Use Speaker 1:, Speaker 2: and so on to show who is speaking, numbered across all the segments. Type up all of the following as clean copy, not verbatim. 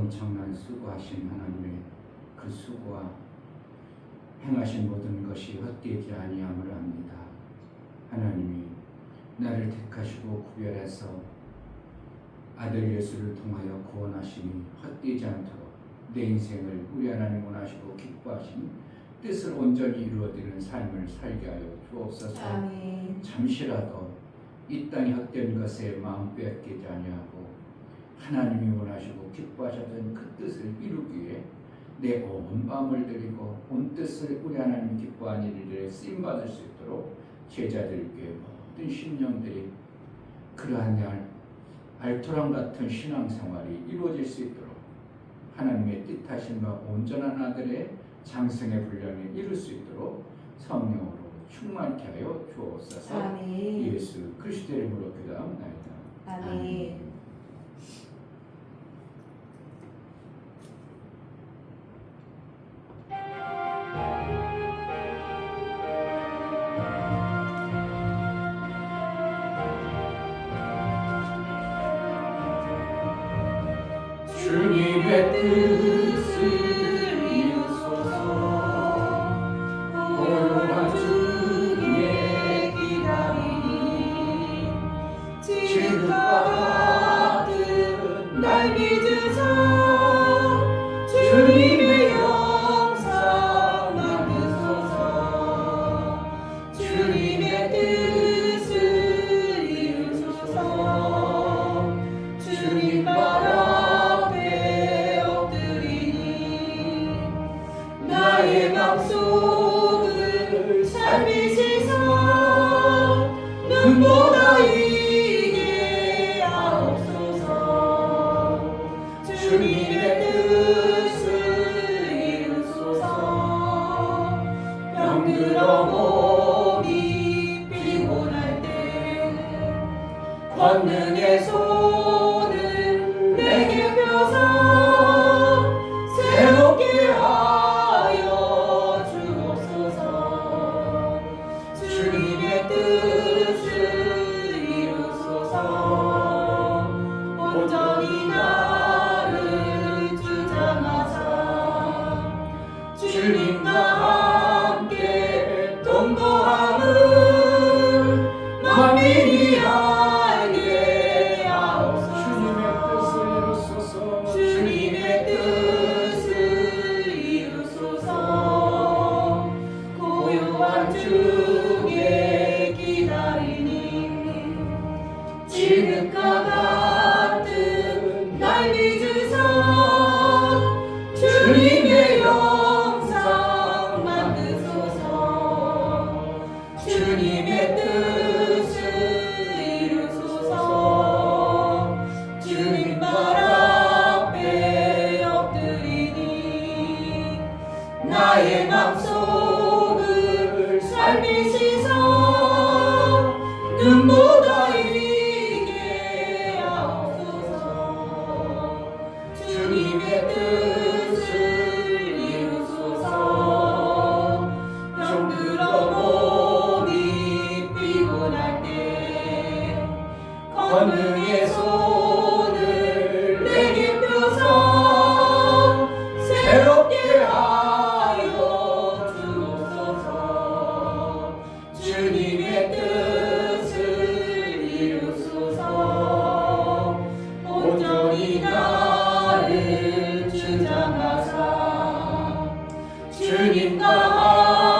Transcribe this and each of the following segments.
Speaker 1: 엄청난 수고하신 하나님의 그 수고와 행하신 모든 것이 헛되지 아니함을 압니다. 하나님이 나를 택하시고 구별해서 아들 예수를 통하여 구원하시니 헛되지 않도록 내 인생을 우리 하나님 원하시고 기뻐하신 뜻을 온전히 이루어드리는 삶을 살게 하여 주옵소서.
Speaker 2: 아멘.
Speaker 1: 잠시라도 이 땅의 헛된 것에 마음 빼앗기지 아니하고 하나님이 원하시고 기뻐하셨던 그 뜻을 이루기 위해 내 온 마음을 드리고 온 뜻을 우리 하나님 기뻐하는 일들에 쓰임받을 수 있도록 제자들께 모든 심령들이 그러한 알토란 같은 신앙생활이 이루어질 수 있도록 하나님의 뜻하신 바 온전한 아들의 장성의 분량에 이룰 수 있도록 성령으로 충만케 하여 주옵소서.
Speaker 2: 아멘.
Speaker 1: 예수 그리스도의 이름으로 기도합나이다.
Speaker 2: 아멘.
Speaker 1: 주님의 뜻을 이루소서. 고요한 주의 기다리니 지금과 같은 날 믿으사 주님의 영상 만드소서. 주님의 뜻을 이루소서. 주님 발 나의 맘속을 살피시사 눈보다 이게 하옵소서. 주님의 뜻을 이루소서. 병들어 몸이 피곤할 때 권능의 손을 내게 펴사 새롭게 하여 주옵소서. 주님의 뜻을 이루소서. 온전히 나를 주장하사 주님과 함께 동거함을 만민이 알게 하옵소서. 주님의 뜻을 이루소서. 고요한 주에 기다리니 지금과 같은 날 믿으사 주님의 영상 만드소서. 주님의 뜻을 이루소서. 주님 발 앞에 엎드리니 나의 맘속을 살피시사 눈보다 이게 하옵소서. 주님의 뜻을 이루소서. 병들어 몸이 피곤할 때 권능의 손을 내게 펴사 새롭게 하여 주옵소서. 주님의 뜻을 이루소서. 온전히 나를 주장하사 주님과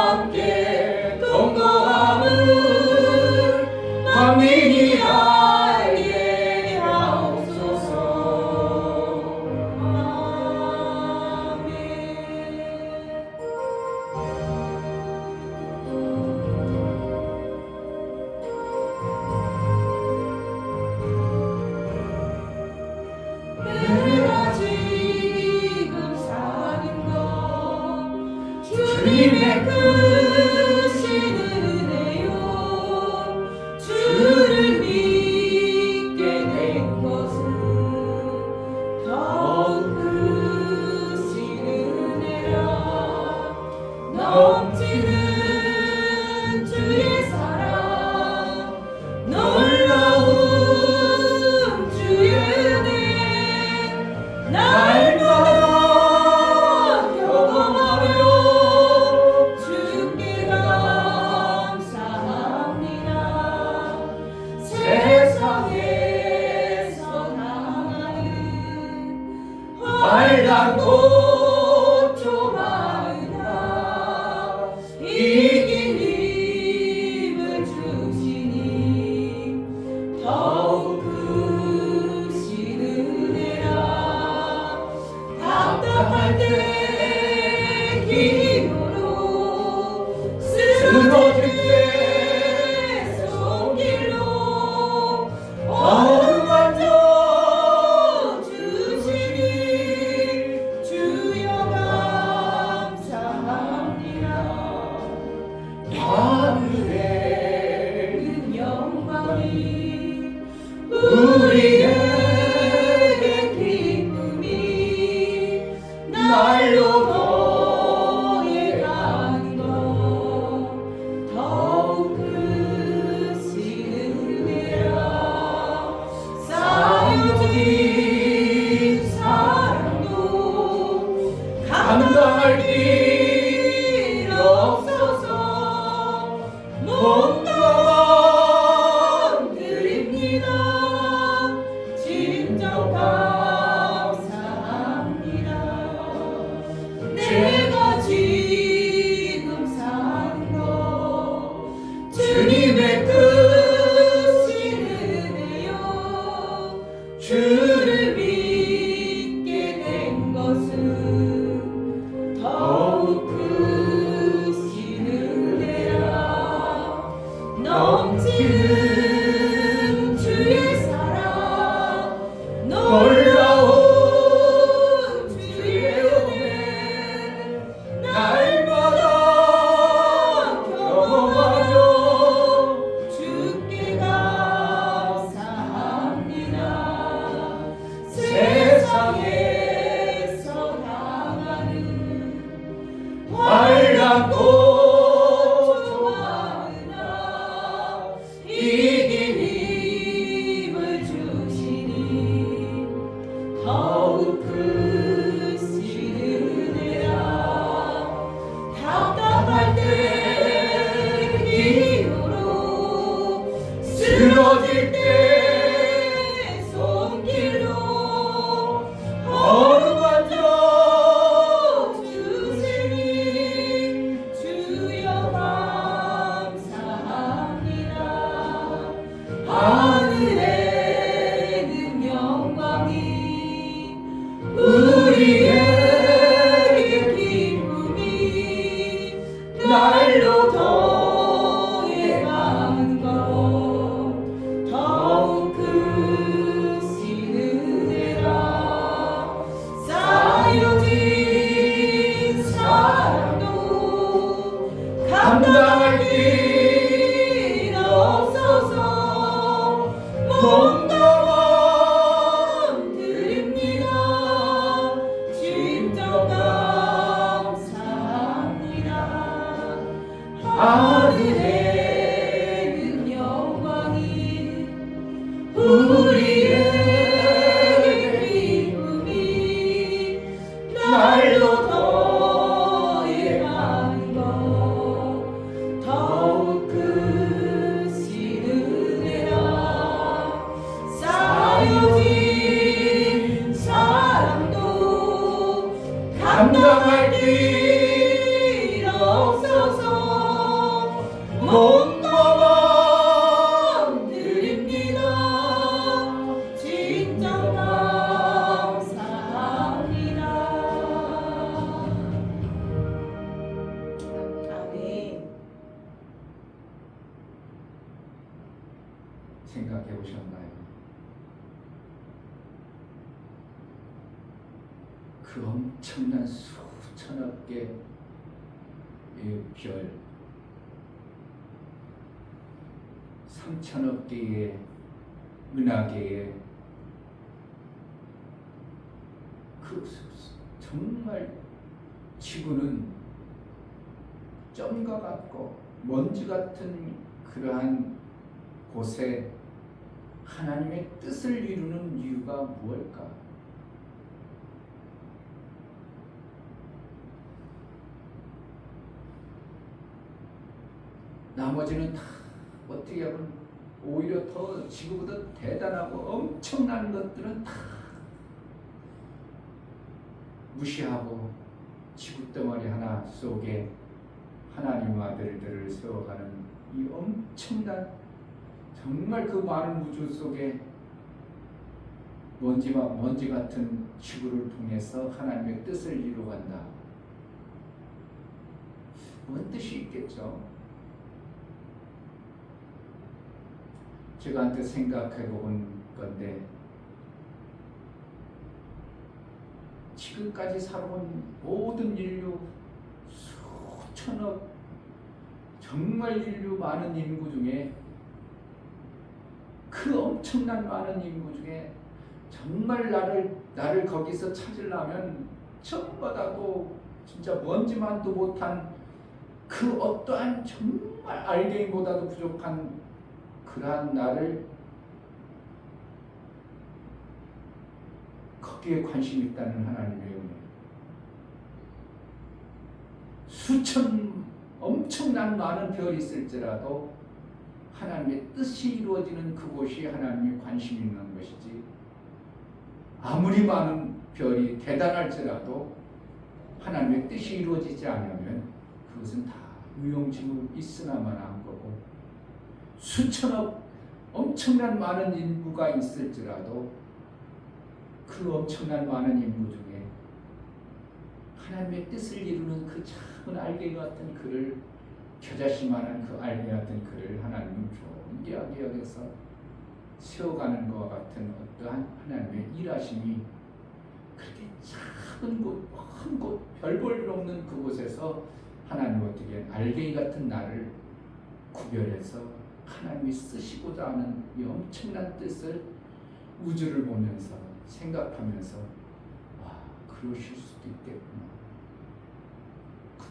Speaker 1: 함께 동거함을 만민이 알게 하옵소서. 아멘. 내가 지금 사는 것 주님의 크신 은혜요. 주를 믿게 된 것은 더욱 크신 은혜라. 넘치는 주의 사랑 놀라운 주의 은혜 날 빨갛고 조마으나 이길 힘을 주시니 더욱 크신 은혜라. 답답할 때 기도로 쓰러질 때 손길로 어루만져 주시니 주여 감사합니다. 하늘에는 영광이 우리에게 기쁨이 날로 더해가는 것 더욱 크신 은혜라. 쌓여진 사랑도 감당할 길 없어서 몸과 마음 드립니다. 진정 감사합니다. 하늘에는 영광이 우리에게 기쁨이 날로 더해가는 것 더욱 크신 은혜라. 쌓여진 사랑도 감당할 길 없어서 몸과 마음 드립니다. 진정 감사합니다. 아멘. 생각해 보셨나요? 그 엄청난 수천억 개의 별, 3천억 개의 은하계의 그 정말 지구는 점과 같고 먼지 같은 그러한 곳에 하나님의 뜻을 이루는 이유가 무엇일까? 나머지는 다 어떻게 하면 오히려 더 지구보다 대단하고 엄청난 것들은 다 무시하고 지구덩어리 하나 속에 하나님 아들들을 세워가는 이 엄청난 정말 그 많은 우주 속에 먼지 같은 지구를 통해서 하나님의 뜻을 이루어간다. 뭔 뜻이 있겠죠? 제가 한테 생각해 본 건데, 지금까지 살아온 모든 인류 수천억 정말 인류 많은 인구 중에 그 엄청난 많은 인구 중에 정말 나를 거기서 찾으려면 전보다도 진짜 먼지만도 못한 그 어떠한 정말 알갱이보다도 부족한 그러한 나를 거기에 관심 있다는 하나님의 은혜. 수천 엄청난 많은 별이 있을지라도 하나님의 뜻이 이루어지는 그곳이 하나님의 관심이 있는 것이지, 아무리 많은 별이 대단할지라도 하나님의 뜻이 이루어지지 않으면 그것은 다 유용지물 있으나만 한 거고, 수천억 엄청난 많은 인구가 있을지라도 그 엄청난 많은 인구 중에 하나님의 뜻을 이루는 그 작은 알갱이 같은 그를, 겨자씨만한 그 알갱이 같은 그를 하나님은 존귀하게 여겨서 세워가는 것과 같은 어떠한 하나님의 일하심이 그렇게 작은 곳, 큰 곳, 별 볼 일 없는 그곳에서 하나님 어떻게 알갱이 같은 나를 구별해서 하나님이 쓰시고자 하는 이 엄청난 뜻을 우주를 보면서 생각하면서, 와, 그러실 수도 있겠구나.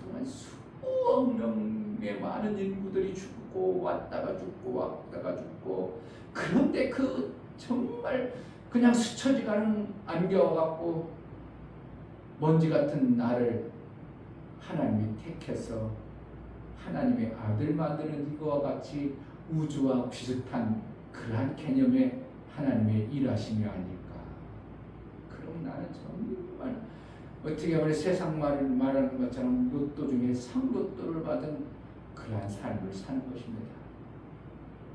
Speaker 1: 동안 수억 명의 많은 인구들이 죽고 왔다가 죽고 그런데 그 정말 그냥 스쳐지가는 안겨갖고 먼지 같은 나를 하나님이 택해서 하나님의 아들 만드는 이거와 같이 우주와 비슷한 그러한 개념의 하나님의 일하심이 아닐까. 그럼 나는 정말 어떻게 보면 세상 말하는 것처럼 로또 중에 상로또를 받은 그러한 삶을 사는 것입니다.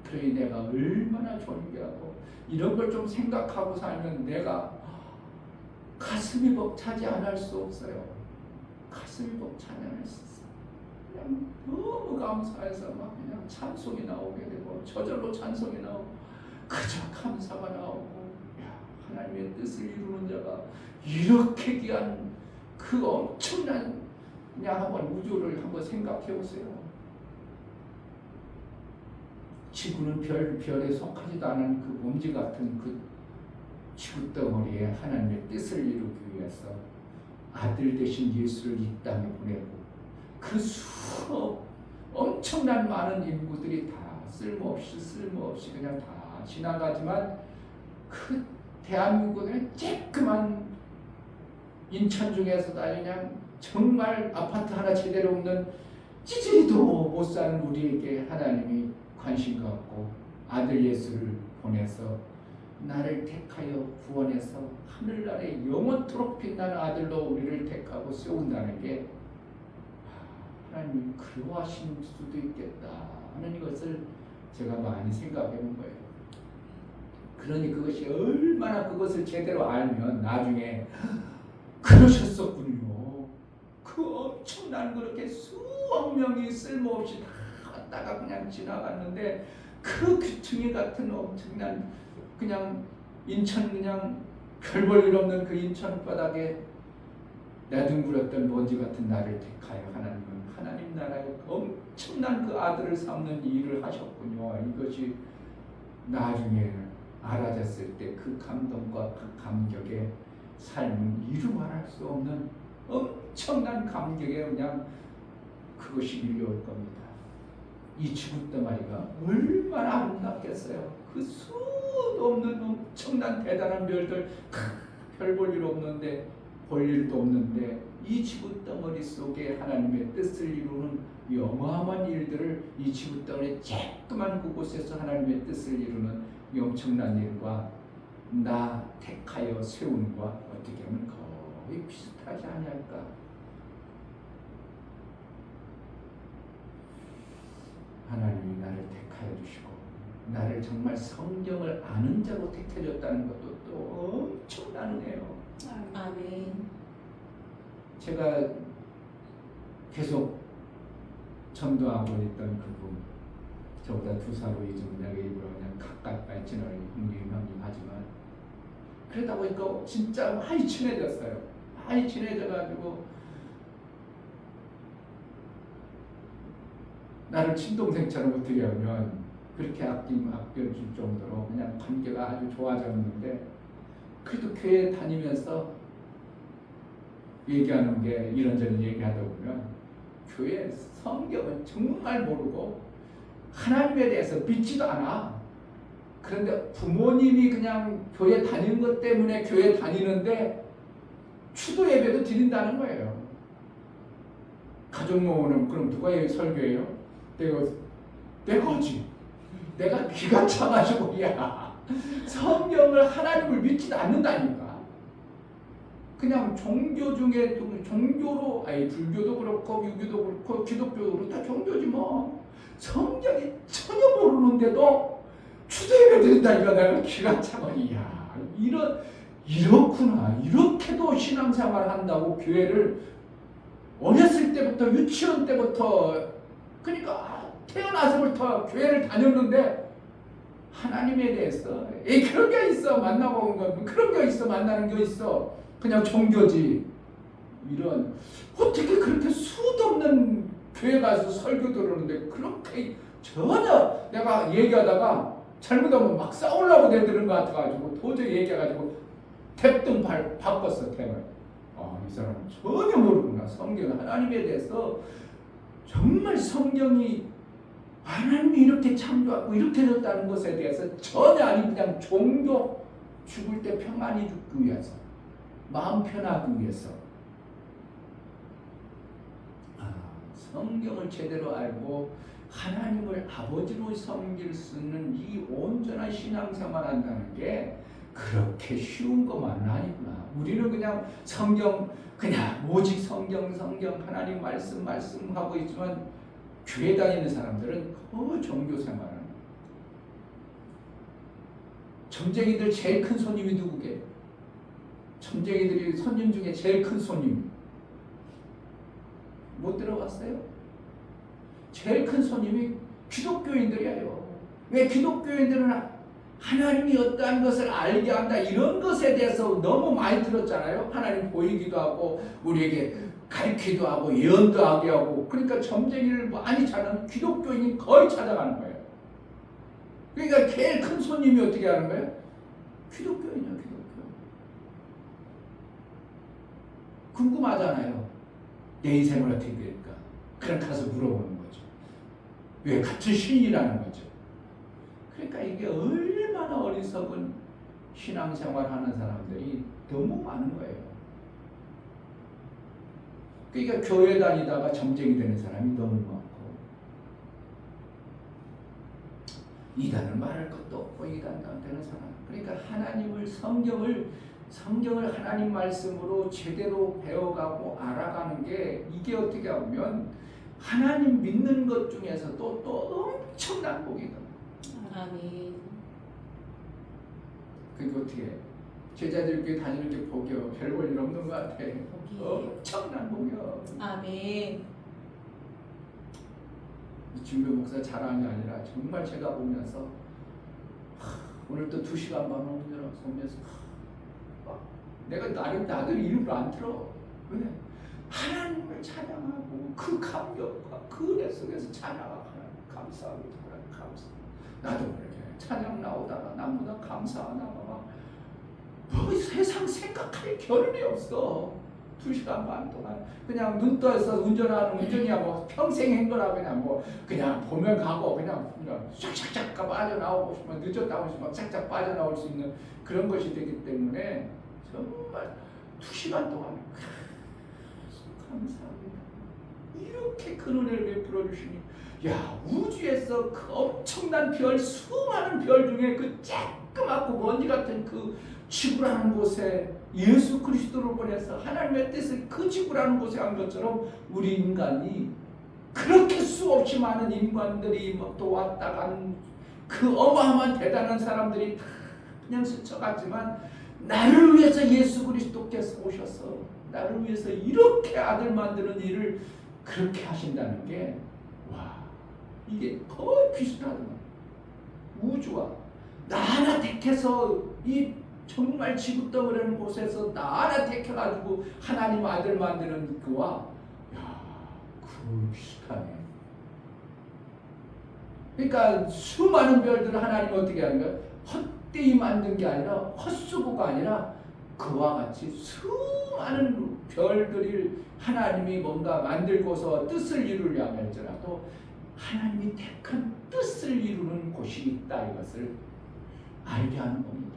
Speaker 1: 그러니 내가 얼마나 존귀하고 이런 걸 좀 생각하고 살면 내가 가슴이 벅차지 않을 수 없어요. 가슴이 벅차지 않을 수 있어요. 그냥 너무 감사해서 막 그냥 찬송이 나오게 되고 저절로 찬송이 나오고 그저 감사가 나오고 야, 하나님의 뜻을 이루는 자가 이렇게 귀한 그 엄청난 그냥 한번 우주를 한번 생각해 보세요. 지구는 별에 속하지도 않은 그 먼지 같은 그 지구 덩어리에 하나님의 뜻을 이루기 위해서 아들 되신 예수를 이 땅에 보내고 그 수업 엄청난 많은 인구들이 다 쓸모없이 그냥 다 지나가지만 그 대한민국의 쬐끄만 인천 중에서도 그냥 정말 아파트 하나 제대로 없는 찌질이도 못 사는 우리에게 하나님이 관심 갖고 아들 예수를 보내서 나를 택하여 구원해서 하늘나라에 영원토록 빛나는 아들로 우리를 택하고 세운다는 게 하나님이 그리워하실 수도 있겠다 하는 것을 제가 많이 생각해 본 거예요. 그러니 그것이 얼마나 그것을 제대로 알면 나중에 그러셨었군요. 그 엄청난 그렇게 수억 명이 쓸모없이 다 갔다가 그냥 지나갔는데 그 귀퉁이 같은 엄청난 그냥 인천 그냥 별 볼 일 없는 그 인천 바닥에 내둥그렸던 먼지 같은 나를 택하여 하나님은 하나님 나라에 엄청난 그 아들을 삼는 일을 하셨군요. 이것이 나중에 알아졌을 때 그 감동과 그 감격의 삶은 이루 말할 수 없는 엄청난 감격에 그냥 그것이 밀려올 겁니다. 이 지구 덩어리가 얼마나 아름답겠어요. 그 수도 없는 엄청난 대단한 별들 별 볼 일 없는데 볼 일도 없는데 이 지구 덩어리 속에 하나님의 뜻을 이루는 이 어마어마한 일들을 이 지구 덩어리 쬐끄만 그곳에서 하나님의 뜻을 이루는 이 엄청난 일과 나 택하여 세운과 어떻게 하면 거의 비슷하지 않을까. 하나님이 나를 택하여 주시고 나를 정말 성경을 아는 자로 택해줬다는 것도 또 엄청난 은혜요.
Speaker 2: 아멘.
Speaker 1: 제가 계속 전도하고 있던 그분, 저보다 2살 위좀 내가 일부러 그냥 가까이 지나는 형님 하지만 그러다 보니까 진짜 많이 친해졌어요. 많이 친해져가지고 나를 친동생처럼 어떻게 하면 그렇게 아껴줄 정도로 그냥 관계가 아주 좋아졌는데 그래도 교회 다니면서 얘기하는 게 이런저런 얘기하다 보면 교회 성경은 정말 모르고 하나님에 대해서 믿지도 않아. 그런데 부모님이 그냥 교회 다니는 것 때문에 교회 다니는데 추도 예배도 드린다는 거예요. 가족 모으는 그럼 누가 설교해요? 내가지. 내가 귀가 차가지고 야 성경을 하나님을 믿지도 않는다니까. 그냥 종교 중에 종교로 불교도 그렇고 유교도 그렇고 기독교도 그렇고 다 종교지 뭐. 성경이 전혀 모르는데도 추대예배 드린다니까 내가 귀가 차가지고 야 이렇구나. 이렇게도 신앙생활 한다고 교회를 어렸을 때부터 유치원 때부터 그러니까 태어나서부터 교회를 다녔는데 하나님에 대해서 그런 게 있어 만나보는 건 그런 게 있어 만나는 게 있어 그냥 종교지 이런 어떻게 그렇게 수도 없는 교회 가서 설교 들었는데 그렇게 전혀 내가 얘기하다가 잘못하면 막 싸우려고 내드는 것 같아가지고 도저히 얘기해가지고 대뜸 바꿨어 템을 이 사람은 전혀 모르구나. 성경 하나님에 대해서 정말 성경이 하나님이 이렇게 창조하고 이렇게 졌다는 것에 대해서 전혀 아니 그냥 종교 죽을 때 평안히 죽기 위해서 마음 편하기 위해서 성경을 제대로 알고 하나님을 아버지로 섬길 수 있는 이 온전한 신앙생활 한다는 게 그렇게 쉬운 것만은 아니구나. 우리는 그냥 성경 그냥 오직 성경 하나님 말씀하고 있지만 교회 다니는 사람들은 그 종교 생활은 점쟁이들 제일 큰 손님이 누구게? 점쟁이들이 손님 중에 제일 큰 손님 못 들어봤어요? 제일 큰 손님이 기독교인들이에요. 왜 기독교인들은 하나님이 어떠한 것을 알게 한다 이런 것에 대해서 너무 많이 들었잖아요. 하나님 보이기도 하고 우리에게 가르치기도 하고 예언도 하게 하고 그러니까 점쟁이를 많이 찾는 기독교인이 거의 찾아가는 거예요. 그러니까 제일 큰 손님이 어떻게 하는 거예요? 기독교인이요. 기독교. 궁금하잖아요. 내 인생을 어떻게 될까? 그냥 가서 물어보는 거죠. 왜? 같은 신이라는 거죠. 그러니까 이게 얼마나 어리석은 신앙생활 하는 사람들이 너무 많은 거예요. 그러니까 교회 다니다가 점쟁이 되는 사람이 너무 많고 이단을 말할 것도 없고 이단 되는 사람. 그러니까 하나님을 성경을 하나님 말씀으로 제대로 배워가고 알아가는 게 이게 어떻게 보면 하나님 믿는 것 중에서도 또 엄청난 복이다.
Speaker 2: 아멘.
Speaker 1: 그게 어떻게 제자들끼리 다니는 게 복이요. 별 볼 일 없는 것 같아.
Speaker 2: 복이에요.
Speaker 1: 엄청난 복이야.
Speaker 2: 아멘.
Speaker 1: 준교 목사 자랑이 아니라 정말 제가 보면서 오늘 또 2시간 반 오면서 내가 나도 이름을 안 들어. 왜? 하나님을 찬양하고 그 감격과 그 은혜 속에서 찬양하고 감사하고 감사. 나도 그렇게 찬양 나오다가 나보다 감사하다가 뭐 세상 생각할 겨를이 없어. 2시간 반 동안 그냥 눈 떠서 운전하는 운전이야 뭐 평생 한 거라 그냥 보면 가고 그냥 샥샥샥 빠져나오고 싶으면 늦었다고 싶으면 싹싹 빠져나올 수 있는 그런 것이 되기 때문에 정말 2시간 동안 감사합니다. 이렇게 큰 은혜를 베풀어 주시니 야 우주에서 그 엄청난 별 수많은 별 중에 그 쬐끄맣고 먼지 같은 그 지구라는 곳에 예수 그리스도를 보내서 하나님의 뜻을 그 지구라는 곳에 한 것처럼 우리 인간이 그렇게 수없이 많은 인간들이 또 왔다 가는 그 어마어마한 대단한 사람들이 다 그냥 스쳐갔지만 나를 위해서 예수 그리스도께서 오셔서 나를 위해서 이렇게 아들 만드는 일을 그렇게 하신다는 게 와 이게 거의 비슷하더만. 우주와 나 하나 택해서 이 정말 지구 덩어리라는 곳에서 나 하나 택해가지고 하나님 아들 만드는 그와 그 비슷하네. 그러니까 수많은 별들을 하나님 어떻게 하는 거야? 헛되이 만든 게 아니라 헛수고가 아니라 그와 같이 수많은 별들을 하나님이 뭔가 만들고서 뜻을 이루려 할지라도 하나님이 택한 뜻을 이루는 곳이 있다 이것을 알게 하는 겁니다.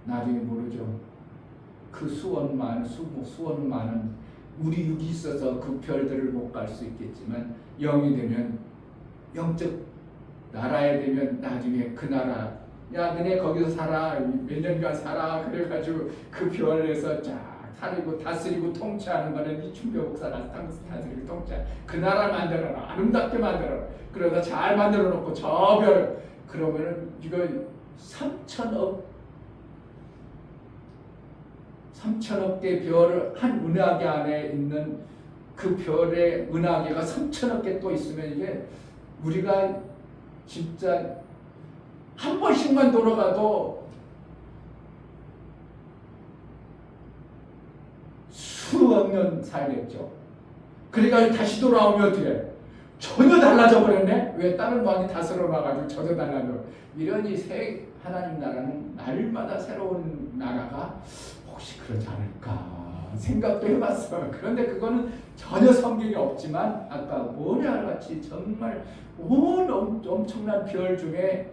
Speaker 1: 나중에 모르죠. 그 수원 많은 우리 육이 있어서 그 별들을 못 갈 수 있겠지만 영이 되면 영적 나라에 되면 나중에 그 나라 야 너네 거기서 살아 몇 년간 살아 그래가지고 그 별에서 쫙 살고 다스리고 통치하는 거는 이 준교 목사가 다스리고 통치 그 나라 만들어라 아름답게 만들어라 그러다 잘 만들어 놓고 저 별 그러면은 이거 3천억 개 별을 한 은하계 안에 있는 그 별의 은하계가 3천억 개 또 있으면 이게 우리가 진짜 한 번씩만 돌아가도 수억 년 살겠죠. 그러니까 다시 돌아오면 어떻게 해? 전혀 달라져 버렸네. 왜 다른 왕이 다스려 놔가지고 전혀 달라져. 이러니 하나님 나라는 날마다 새로운 나라가 혹시 그러지 않을까 생각도 해봤어요. 그런데 그거는 전혀 성경이 없지만 아까 모래알같이 정말 온 엄청난 별 중에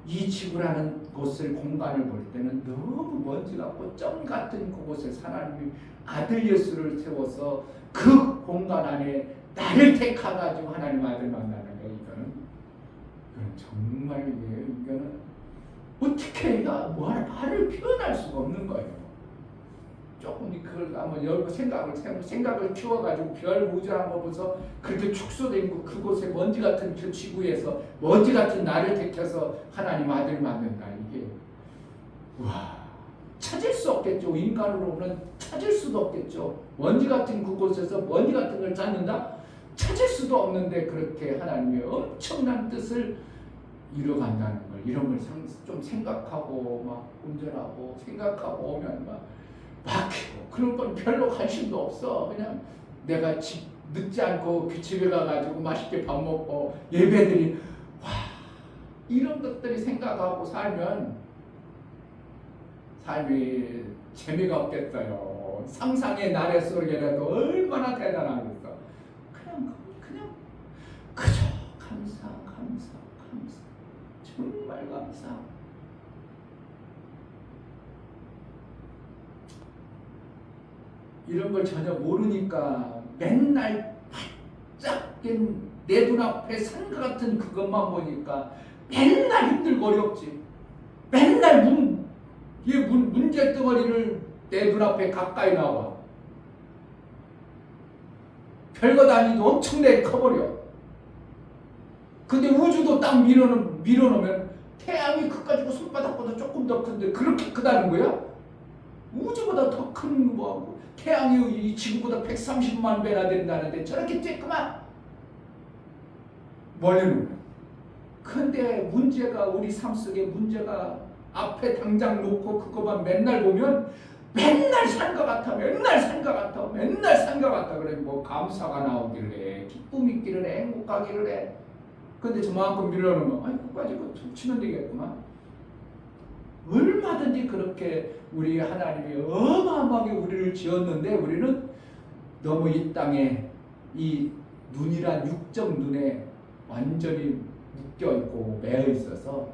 Speaker 1: 이 지구라는 곳을 공간을 볼 때는 너무 먼지 같고 점 같은 그곳에서 하나님이 아들 예수를 세워서 그 공간 안에 나를 택하가지고 하나님 아들 만나는 거예요. 이거는 정말 이거는 어떻게 해야 말을 표현할 수가 없는 거예요. 조금 그걸 한번 열고 생각을 키워가지고 별 우주한 거 보면서 그렇게 축소된 그곳에 먼지 같은 그 지구에서 먼지 같은 나를 택해서 하나님 아들 만든다. 이게 와 찾을 수 없겠죠. 인간으로는 찾을 수도 없겠죠. 먼지 같은 그곳에서 먼지 같은 걸 찾는다? 찾을 수도 없는데 그렇게 하나님의 엄청난 뜻을 이뤄간다는 걸 이런 걸 좀 생각하고 막 운전하고 생각하고 오면 막 막히고 그런 건 별로 관심도 없어. 그냥 내가 늦지 않고 집에 가가지고 맛있게 밥 먹고 예배드리 와 이런 것들이 생각하고 살면 삶이 재미가 없겠어요. 상상의 나래 속에라도 얼마나 대단하겠어. 그냥 그저 감사 정말 감사. 이런 걸 전혀 모르니까 맨날 바짝 내 눈앞에 산과 같은 그것만 보니까 맨날 힘들고 어렵지. 맨날 문제 덩어리를 내 눈앞에 가까이 나와. 별것 아니도 엄청나게 커버려. 근데 우주도 딱 밀어놓으면 태양이 그까지고 손바닥보다 조금 더 큰데 그렇게 크다는 거야? 우주보다 더 큰 뭐 태양이 이 지구보다 130만 배나 된다는데 저렇게 쬐끄만 멀리는. 근데 문제가 우리 삶 속에 문제가 앞에 당장 놓고 그것만 맨날 보면 맨날 산것 같아 그래. 뭐 감사가 나오길래 기쁨이 있기를 해 행복하기를 해. 근데 저만큼 밀어놓으면 아이 그까지 툭 치면 되겠구만. 얼마든지 그렇게 우리 하나님이 어마어마하게 우리를 지었는데 우리는 너무 이 땅에 이 눈이란 육적 눈에 완전히 묶여있고 매어있어서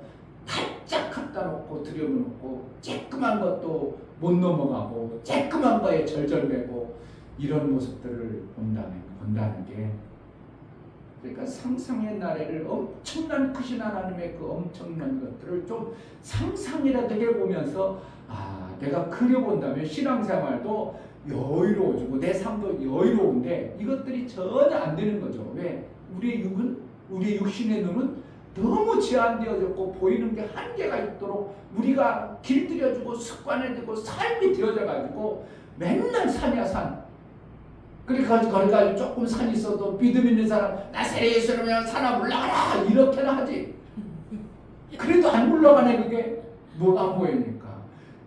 Speaker 1: 바짝 갖다 놓고 들여놓고 쬐끄만 것도 못 넘어가고 쬐끄만 거에 절절매고 이런 모습들을 본다는 게 그러니까 상상의 나래를 엄청난 크신 하나님의 그 엄청난 것들을 좀 상상이라도 해보면서 내가 그려본다면 신앙생활도 여유로워지고 내 삶도 여유로운데 이것들이 전혀 안 되는 거죠. 왜? 우리의 육신의 눈은 너무 제한되어졌고 보이는 게 한계가 있도록 우리가 길들여주고 습관해지고 삶이 되어져가지고 맨날 산이야 산. 그러니까 거기까지 조금 산이 있어도 믿음 있는 사람 나사렛 예수님이면 산아 올라가라 이렇게나 하지. 그래도 안 올라가네. 그게 뭐가 보이니까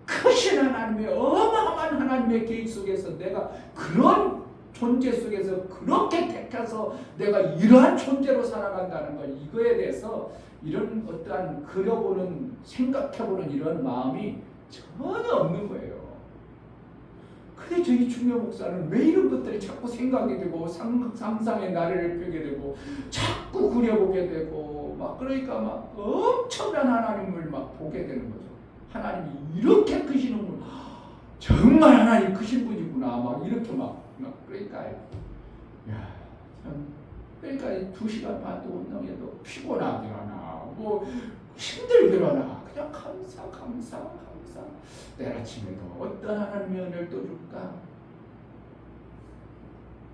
Speaker 1: 크신 하나님의 어마어마한 하나님의 계획 속에서 내가 그런 존재 속에서 그렇게 택해서 내가 이러한 존재로 살아간다는 것 이거에 대해서 이런 어떠한 그려보는 생각해보는 이런 마음이 전혀 없는 거예요. 근데 저희 중요 목사는 왜 이런 것들이 자꾸 생각이 되고 상상의 나래를 펴게 되고 자꾸 그려보게 되고 막 그러니까 막 엄청난 하나님을 막 보게 되는 거죠. 하나님이 이렇게 크시는구나. 정말 하나님 크신 분이구나. 막 이렇게 막 그러니까 그러니까 2시간 반도 운동해도 피곤하지 않아. 뭐 힘들게 하나. 그냥 감사. 내일 아침에도 어떤 하나님의 은혜를 또 줄까?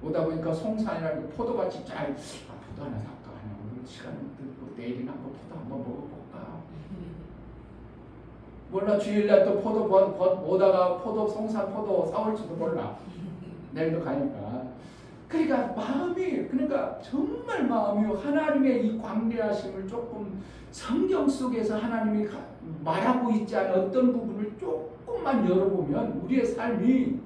Speaker 1: 오다 보니까 송산이라는 포도밭이 포도 하나 살까? 오늘 시간을 들고 내일이나 한번 포도 한번 먹어볼까? 몰라 주일날 또 포도 오다가 송산 포도 사올지도 몰라. 내일도 가니까. 그러니까 정말 마음이 하나님의 이 광대하심을 조금 성경 속에서 하나님이 말하고 있지 않은 어떤 부분을 조금만 열어보면 우리의 삶이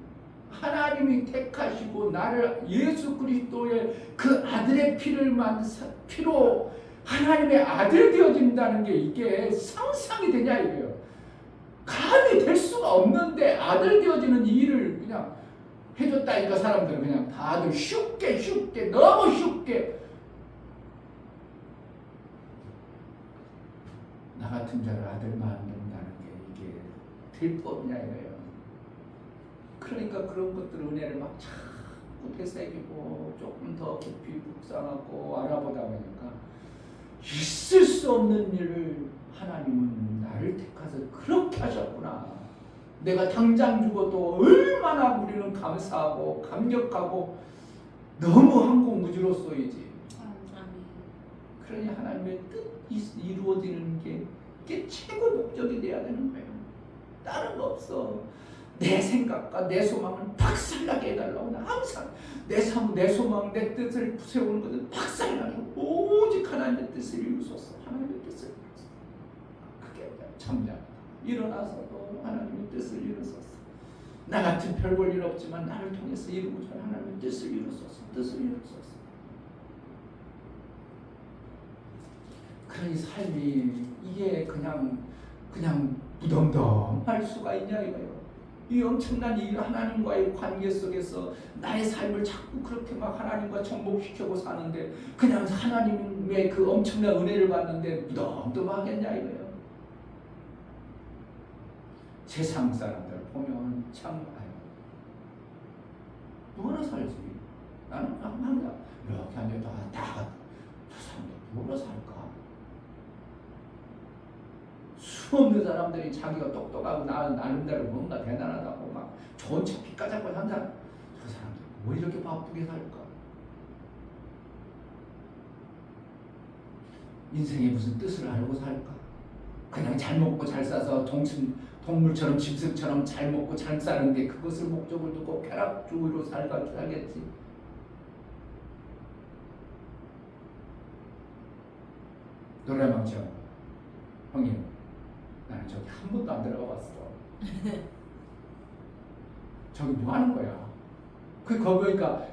Speaker 1: 하나님이 택하시고 나를 예수 그리스도의 그 아들의 피로 하나님의 아들 되어진다는 게 이게 상상이 되냐 이거예요. 감히 될 수가 없는데 아들 되어지는 일을 그냥 해줬다니까 사람들은 그냥 다들 쉽게 너무 쉽게 나 같은 자를 아들 만든다는 게 이게 될 법이냐 이거예요. 그러니까 그런 것들 은혜를 막 자꾸 되새기고 조금 더 깊이 묵상하고 알아보다 보니까 있을 수 없는 일을 하나님은 나를 택하셔서 그렇게 하셨구나. 내가 당장 죽어도 얼마나 우리는 감사하고 감격하고 너무 항공무지로서이지. 그러니 하나님의 뜻이 이루어지는 게 이게 최고 목적이 돼야 되는 거예요. 다른 거 없어. 내 생각과 내 소망은 박살나게 해달라고 나 항상 내 소망, 내 뜻을 세우는 것은 박살나게 오직 하나님의 뜻을 이루소서. 하나님의 뜻을 이루소서. 그게 참자입니다. 일어나서도 하나님의 뜻을 이루소서. 나 같은 별 볼 일 없지만 나를 통해서 이루고자 하는 하나님의 뜻을 이루소서. 뜻을 이루소서. 그런 삶이 이게 그냥 무덤덤할 수가 있냐 이거예요. 이 엄청난 이 하나님과의 관계 속에서 나의 삶을 자꾸 그렇게 막 하나님과 정복시키고 사는데 그냥 하나님의 그 엄청난 은혜를 받는데 무덤덤하겠냐 이거예요. 세상 사람들 보면 참 뭐하러 살지? 나는 항상 이렇게 앉아도 저 사람들 뭐하러 살까? 수없는 사람들이 자기가 똑똑하고 나름대로 뭔가 대단하다고 막 좋은 차 피까지 한저 사람들 왜 이렇게 바쁘게 살까? 인생에 무슨 뜻을 알고 살까? 그냥 잘 먹고 잘 싸서 동물처럼 짐승처럼 잘 먹고 잘 사는데 그것을 목적을 두고 쾌락주의로 살겠지. 노래방처럼 형님 나는 저기 한 번도 안 들어가 봤어. 저기 뭐 하는 거야? 거기 보니까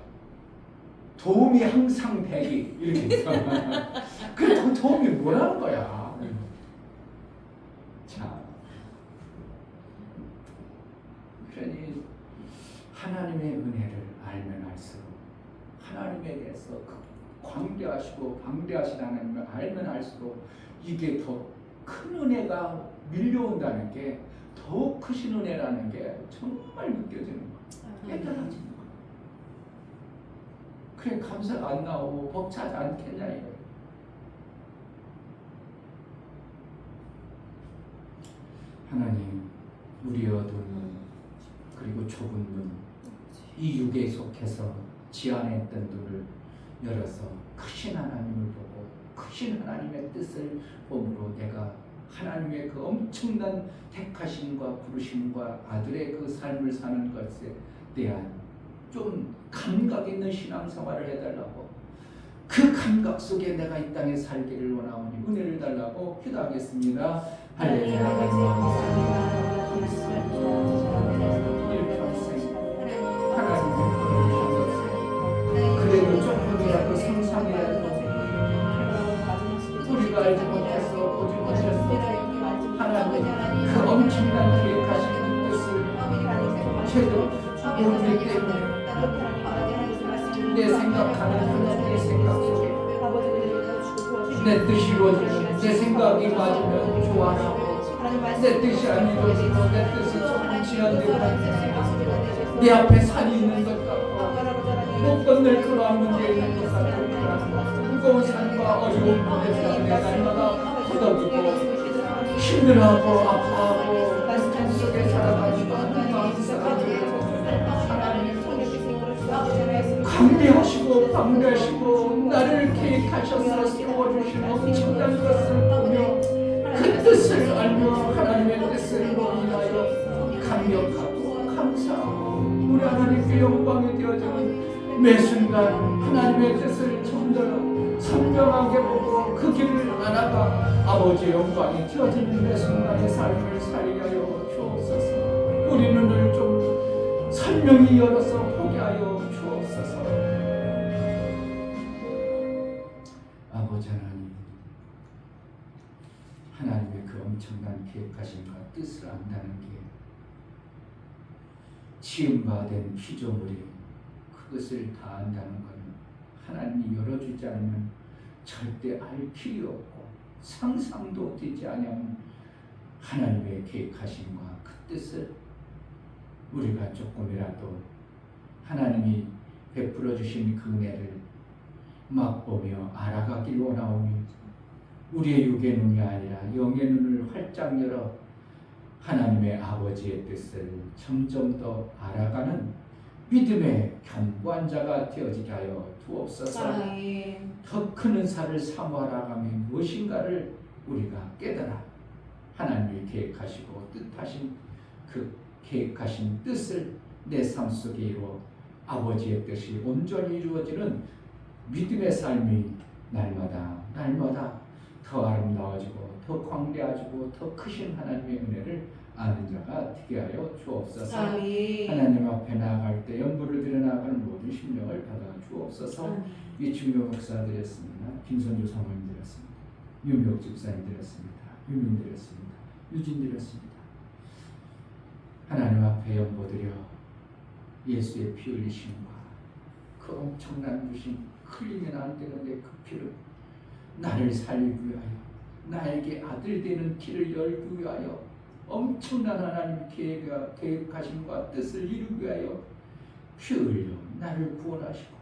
Speaker 1: 도움이 항상 대기 이렇게 있어. 그 도움이 뭐라는 거야? 자, 그러니 하나님의 은혜를 알면 알수록 하나님에 대해서 광대하시고 방대하신 하나님을 알면 알수록 이게 더 큰 은혜가 밀려온다는 게 더욱 크신 은혜라는 게 정말 느껴지는 거야. 깨달아지는 거야. 그래 감사가 안 나오고 벅차지 않겠냐 이거예요. 하나님 우리의 어두운 그리고 좁은 눈, 이 육에 속해서 지안했던 눈을 열어서 크신 하나님을 보고 크신 하나님의 뜻을 보므로 내가 하나님의 그 엄청난 택하심과 부르심과 아들의 그 삶을 사는 것에 대한 좀 감각 있는 신앙생활을 해달라고, 그 감각 속에 내가 이 땅에 살기를 원하오니 은혜를 달라고 기도하겠습니다. 할렐루야. 일평생 하나님을 부르셨어요. 그래도 조금이라도 상상이라도 우리가 알지 못해서 보지 못했어. 하나님 그 엄청난 계획하시는 뜻을 제대로 모르기 때문에 내 생각하는 하나님의 생각 속에 내 뜻이 이루어지면 내 생각이 맞으면 좋아하고 내 뜻이 안 이루어지고 내 뜻이 조금 지연되고 내 앞에 산이 있는 것 같고 못 건널 그러한 문제에 있는 것 같고 무거운 산과 어려운 문제가 내 날마다 후덕이고 힘들어하고 아파하고 그 속에 살아가지고 마음 살아가지고 강대하시고 방대하시고 나를 계획하셔서 세워주신 엄청난 것을 보며 그 뜻을 알며 하나님의 뜻을 위하여 감격하고 감사하고 우리 하나님께 영광이 되어지는 매 순간 하나님의 뜻을 좀 더 선명하게 보고 그 길을 알아가 아버지의 영광이 되어지는 매 순간의 삶을 살게 하여 주옵소서. 우리 눈을 좀 선명히 열어서 보게 하여 주옵소서. 아버지 하나님 그 엄청난 계획하심과 뜻을 안다는 게 지음받은 피조물이 그것을 다 안다는 것은 하나님이 열어주지 않으면 절대 알 길이 없고 상상도 되지 않으면 하나님의 계획하심과 그 뜻을 우리가 조금이라도 하나님이 베풀어 주신 그 은혜를 맛보며 알아가길 원하오니 우리의 육의 눈이 아니라 영의 눈을 활짝 열어 하나님의 아버지의 뜻을 점점 더 알아가는 믿음의 견고한 자가 되어지게 하여 두옵소서.
Speaker 2: 아멘.
Speaker 1: 더 큰 은사를 사모하라감이 무엇인가를 우리가 깨달아 하나님이 계획하시고 뜻하신 그 계획하신 뜻을 내 삶 속에 이루어 아버지의 뜻이 온전히 이루어지는 믿음의 삶이 날마다 더 아름다워지고 더 광대해지고 더 크신 하나님의 은혜를 아는 자가 되게 하여 주옵소서.
Speaker 2: 아멘.
Speaker 1: 하나님 앞에 나아갈 때 연부를 드려 나아가는 모든 심령을 받아 주옵소서. 이충교 목사 드렸습니다. 김선주 사모님 드렸습니다. 유명 집사님 드렸습니다. 유민 드렸습니다. 유진 드렸습니다. 하나님 앞에 연보드려 예수의 피 흘리심과 그 엄청난 부심 흘리면 안 되는데 그 피를 나를 살리기 위하여 나에게 아들 되는 길을 열기 위하여 엄청난 하나님 계획하심과 뜻을 이루기 위하여 피 흘려 나를 구원하시고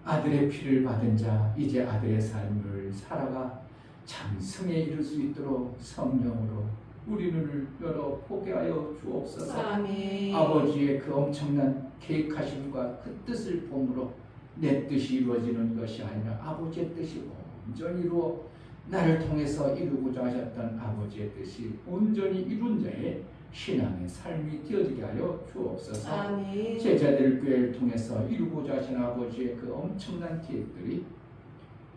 Speaker 1: 아들의 피를 받은 자 이제 아들의 삶을 살아가 장성에 이룰 수 있도록 성령으로 우리 눈을 열어 보게 하여 주옵소서.
Speaker 2: 아멘.
Speaker 1: 아버지의 그 엄청난 계획하심과 그 뜻을 보므로 내 뜻이 이루어지는 것이 아니라 아버지의 뜻이 온전히 이루어 나를 통해서 이루고자 하셨던 아버지의 뜻이 온전히 이룬 자의 신앙의 삶이 되어지게 하여 주옵소서.
Speaker 2: 아멘.
Speaker 1: 제자들 교회를 통해서 이루고자 하신 아버지의 그 엄청난 계획들이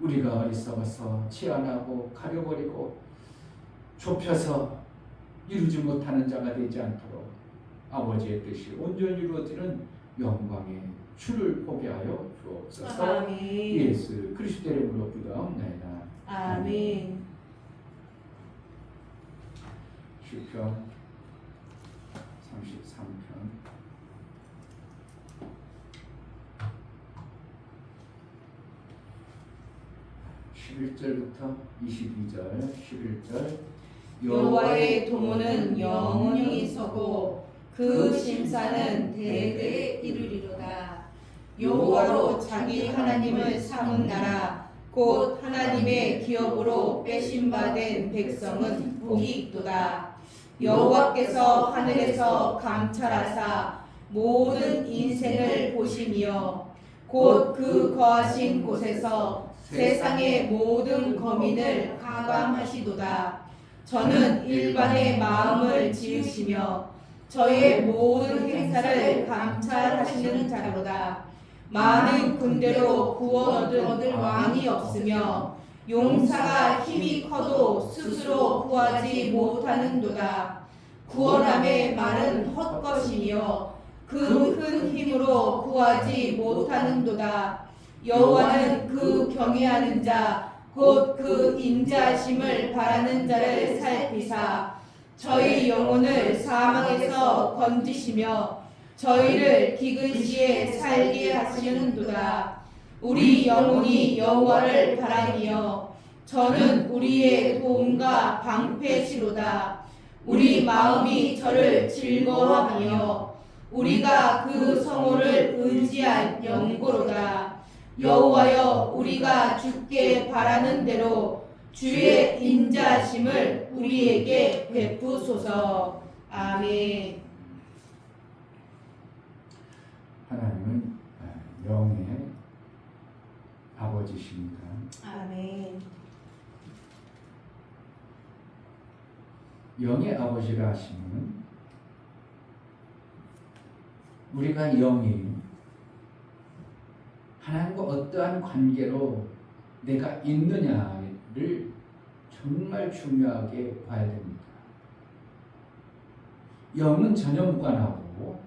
Speaker 1: 우리가 어리석어서 제한하고 가려버리고 좁혀서 이루지 못하는 자가 되지 않도록 아버지의 뜻이 온전히 이루어지는 영광의 주를 보게 하여 주옵소서.
Speaker 2: 아멘.
Speaker 1: 예수 그리스도의 이름으로 기도하옵나이다.
Speaker 2: 아멘.
Speaker 1: 시편 33편 11절부터 22절 11절
Speaker 2: 여호와의 도모는 영원히 서고 그 심사는 대대에 이르리로다. 여호와로 자기 하나님을 삼은 나라 곧 하나님의 기업으로 빼심받은 백성은 복이 있도다. 여호와께서 하늘에서 감찰하사 모든 인생을 보시며 곧 그 거하신 곳에서 세상의 모든 거민을 가감하시도다. 저는 일반의 마음을 지으시며 저의 모든 행사를 감찰하시는 자로다. 많은 군대로 구원 얻을 왕이 없으며 용사가 힘이 커도 스스로 구하지 못하는도다. 구원함의 말은 헛것이며 그 큰 힘으로 구하지 못하는도다. 여호와는 그 경외하는 자 곧 그 인자하심을 바라는 자를 살피사 저희 영혼을 사망에서 건지시며 저희를 기근 시에 살게 하시는도다. 우리 영혼이 여호와를 바라며 저는 우리의 도움과 방패시로다. 우리 마음이 저를 즐거워하며 우리가 그 성호를 의지한 영고로다. 여호와여 우리가 주께 바라는 대로 주의 인자하심을 우리에게 베푸소서. 아멘.
Speaker 1: 하나님은 영의 아버지십니다.
Speaker 2: 아멘.
Speaker 1: 영의 아버지라 하시면 우리가 영이 하나님과 어떠한 관계로 내가 있느냐를 정말 중요하게 봐야 됩니다. 영은 전혀 무관하고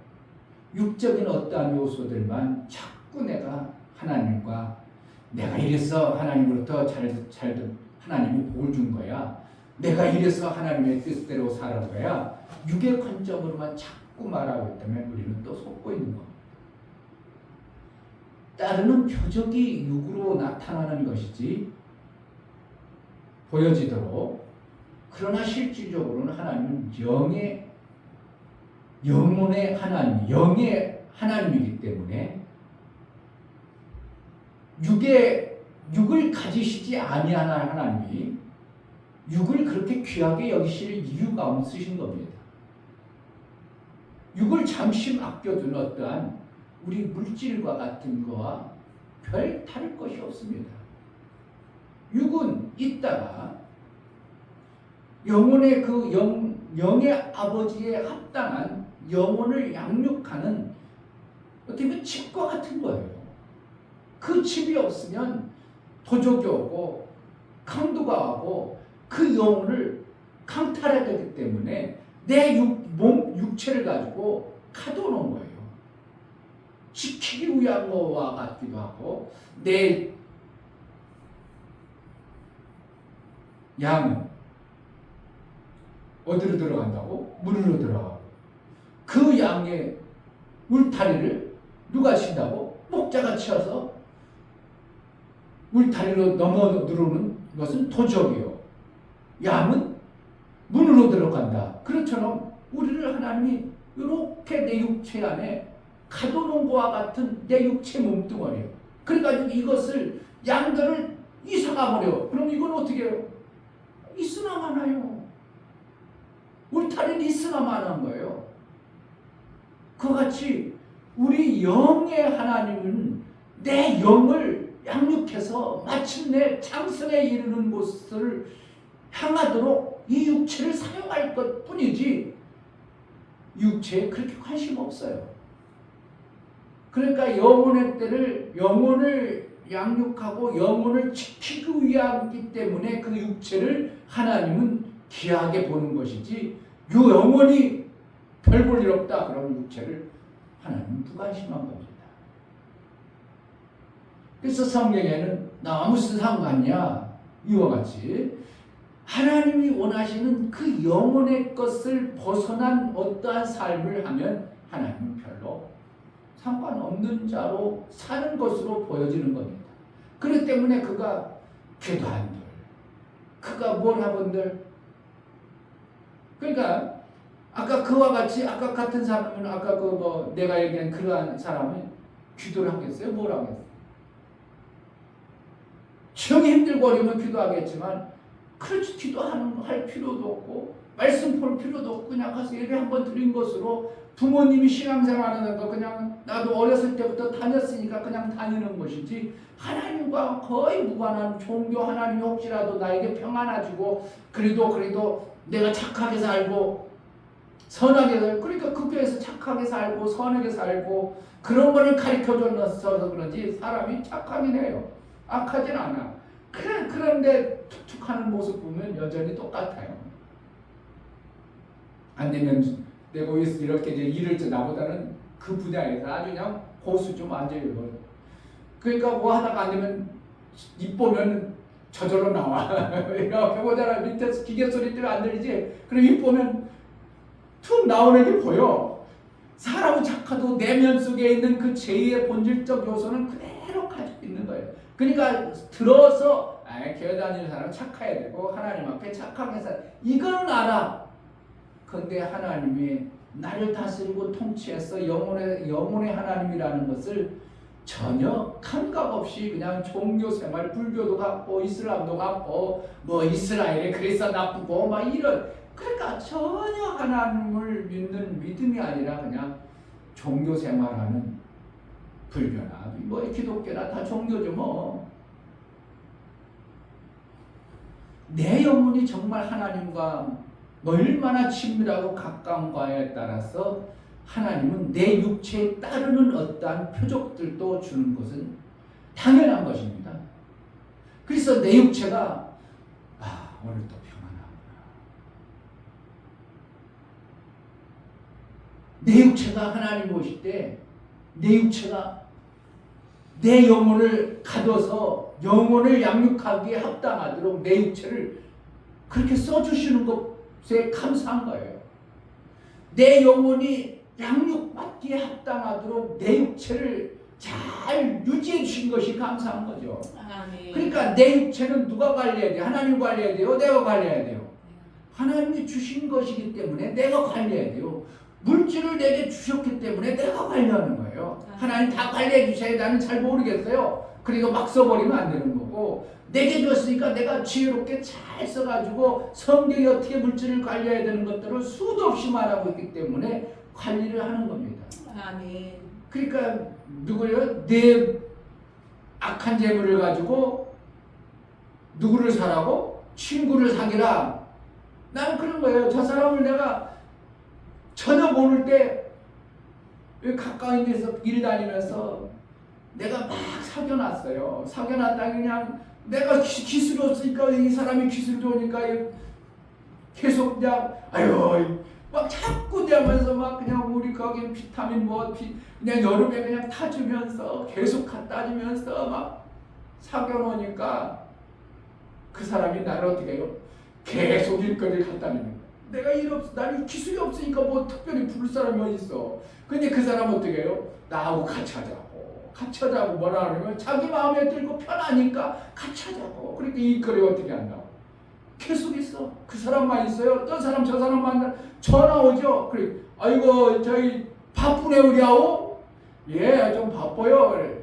Speaker 1: 육적인 어떠한 요소들만 자꾸 내가 하나님과 내가 이래서 하나님으로부터 하나님이 복을 준 거야. 내가 이래서 하나님의 뜻대로 살아가야 육의 관점으로만 자꾸 말하고 있다면 우리는 또 속고 있는 겁니다. 따르는 표적이 육으로 나타나는 것이지 보여지도록, 그러나 실질적으로는 하나님은 영혼의 하나님, 영의 하나님이기 때문에 육을 가지시지 아니하는 하나님이 육을 그렇게 귀하게 여기실 이유가 없으신 겁니다. 육을 잠시 아껴둔 어떠한 우리 물질과 같은 거와 별 다를 것이 없습니다. 육은 있다가 영혼의 영의 아버지에 합당한 영혼을 양육하는 어떻게 보면 집과 같은 거예요. 그 집이 없으면 도적이 오고 강도가 오고 그 영혼을 강탈해야 되기 때문에 내 육체를 가지고 가둬놓은 거예요. 지키기 위한 거와 같기도 하고, 내 양은 어디로 들어간다고? 문으로 들어가고, 그 양의 울타리를 누가 친다고? 목자가 치어서 울타리로 넘어 들어오는 것은 도적이요, 양은 문으로 들어간다. 그렇처럼 우리를 하나님이 이렇게 내 육체 안에 가둬놓은 것과 같은 내 육체 몸뚱아리예요. 그래가지고 이것을 양들을 이사가 버려. 그럼 이건 어떻게 해요? 있으나 마나요. 울타리는 있으나 마나한 거예요. 그와 같이 우리 영의 하나님은 내 영을 양육해서 마침내 장성에 이르는 곳을 향하도록 이 육체를 사용할 것 뿐이지 육체에 그렇게 관심 없어요. 그러니까 영혼을 양육하고 영혼을 지키기 위하기 때문에 그 육체를 하나님은 귀하게 보는 것이지, 이 영혼이 별 볼 일 없다 그러면 육체를 하나님은 무관심한 겁니다. 그래서 성경에는 나 무슨 상관이야 이와 같이 하나님이 원하시는 그 영혼의 것을 벗어난 어떠한 삶을 하면 하나님은 별로 상관없는 자로 사는 것으로 보여지는 겁니다. 그렇기 때문에 그가 기도한들, 그가 뭘 하건들, 그러니까 아까 그와 같이 아까 같은 사람은 아까 내가 얘기한 그러한 사람은 기도를 하겠어요? 뭘 하겠어요? 정이 힘들거리면 기도하겠지만 그렇지 기도할 필요도 없고 말씀 볼 필요도 없고 그냥 가서 예배 한번 드린 것으로 부모님이 신앙생활하는 거 그냥 나도 어렸을 때부터 다녔으니까 그냥 다니는 것이지, 하나님과 거의 무관한 종교, 하나님이 혹시라도 나에게 평안을 주고 그래도 내가 착하게 살고 선하게 살고, 그러니까 그 교회에서 착하게 살고 선하게 살고 그런 거를 가르쳐줘서 그런지 사람이 착하긴 해요. 악하진 않아. 그런데 툭툭하는 모습 보면 여전히 똑같아요. 안 되면 내가 이렇게 일을 나보다는 그 분야에서 아주 그냥 고수 좀 앉아요. 그러니까 뭐 하다가 안 되면 입 보면 저절로 나와. 이렇게 보잖아. 밑에서 기계 소리 때문에 안 들리지. 그럼 입 보면 툭 나오는 게 보여. 사람은 착하도 내면 속에 있는 그 죄의 본질적 요소는 그대로 가지고 있는 거예요. 그러니까 들어서 교회 다니는 사람은 착해야 되고 하나님 앞에 착하게 살, 이거는 알아. 그런데 하나님이 나를 다스리고 통치해서 영혼의 하나님이라는 것을 전혀 감각 없이 그냥 종교생활, 불교도 갖고 이슬람도 갖고 뭐 이스라엘에 그래서 나쁘고 막 이런, 그러니까 전혀 하나님을 믿는 믿음이 아니라 그냥 종교생활하는, 불교나 뭐 기독교나 다 종교죠 뭐. 내 영혼이 정말 하나님과 얼마나 친밀하고 가까운가에 따라서 하나님은 내 육체에 따르는 어떠한 표적들도 주는 것은 당연한 것입니다. 그래서 내 육체가 오늘도 평안하구나. 내 육체가 하나님 보실 때 내 육체가 내 영혼을 가둬서 영혼을 양육하기에 합당하도록 내 육체를 그렇게 써주시는 것에 감사한 거예요. 내 영혼이 양육받기에 합당하도록 내 육체를 잘 유지해 주신 것이 감사한 거죠.
Speaker 2: 아멘.
Speaker 1: 그러니까 내 육체는 누가 관리해야 돼요? 하나님 관리해야 돼요? 내가 관리해야 돼요? 하나님이 주신 것이기 때문에 내가 관리해야 돼요. 물질을 내게 주셨기 때문에 내가 관리하는 거예요. 하나님 다 관리해 주셔야 나는 잘 모르겠어요. 그리고 막 써버리면 안 되는 거고, 내게 줬으니까 내가 지혜롭게 잘 써가지고 성경이 어떻게 물질을 관리해야 되는 것들을 수도 없이 말하고 있기 때문에 관리를 하는 겁니다.
Speaker 2: 아멘.
Speaker 1: 그러니까 누구요? 내 악한 재물을 가지고 누구를 사라고? 친구를 사귀라. 나는 그런 거예요. 저 사람을 내가 전혀 모를 때 가까운 데서 일 다니면서 내가 막 사귀어놨어요. 사귀어놨다 그냥 내가 기술이 없으니까 이 사람이 기술 좋으니까 계속 그냥 아유 막 자꾸 대면서 막 그냥 우리 거기 비타민 그냥 여름에 그냥 타주면서 계속 갖다 주면서 막 사귀어놓으니까 그 사람이 나를 어떻게 해요? 계속 일거리를 갖다 주는 거야. 내가 나는 기술이 없으니까 뭐 특별히 부를 사람이 어디 있어. 근데 그 사람 어떻게 해요? 나하고 같이 하자고 뭐라 하냐면 자기 마음에 들고 편하니까 같이 하자고. 그러니까 일거리 어떻게 한다고. 계속 있어. 그 사람만 있어요. 어떤 사람 저 사람 만나 전화 오죠. 그래. 아이고 저희 바쁘네 우리 아우. 예, 좀 바빠요. 그래.